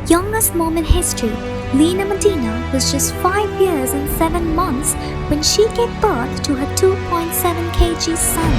youngest mom in history, Lina Medina, was just 5 years and 7 months when she gave birth to her 2.7 kg son.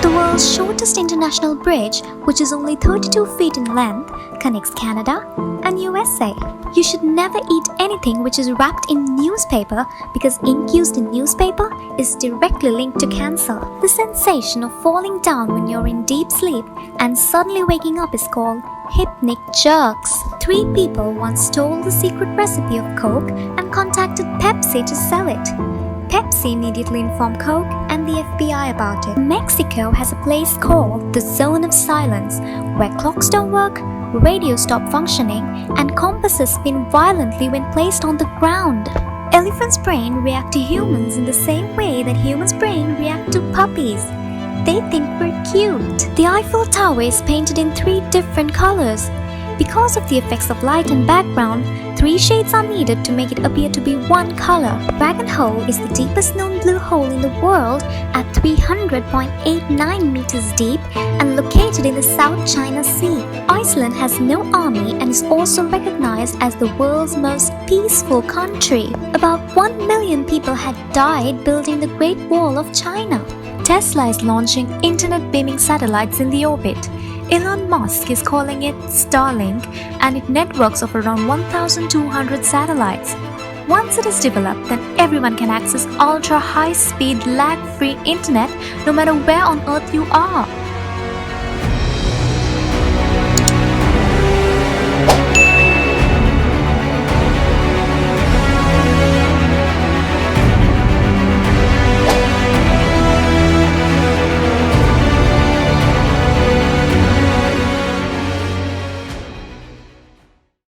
The world's shortest international bridge, which is only 32 feet in length, connects Canada and USA. You should never eat anything which is wrapped in newspaper because ink used in newspaper is directly linked to cancer. The sensation of falling down when you're in deep sleep and suddenly waking up is called Hypnic jerks. 3 people once stole the secret recipe of Coke and contacted Pepsi to sell it. Pepsi immediately informed Coke and the FBI about it. Mexico has a place called the Zone of Silence, where clocks don't work, radios stop functioning, and compasses spin violently when placed on the ground. Elephants' brain react to humans in the same way that humans' brain react to puppies. They think we're cute. The Eiffel Tower is painted in 3 different colors. Because of the effects of light and background, 3 shades are needed to make it appear to be one color. Dragon Hole is the deepest known blue hole in the world at 300.89 meters deep and located in the South China Sea. Iceland has no army and is also recognized as the world's most peaceful country. About 1 million people had died building the Great Wall of China. Tesla is launching internet beaming satellites in the orbit. Elon Musk is calling it Starlink, and it networks of around 1,200 satellites. Once it is developed, then everyone can access ultra high-speed, lag-free internet no matter where on Earth you are.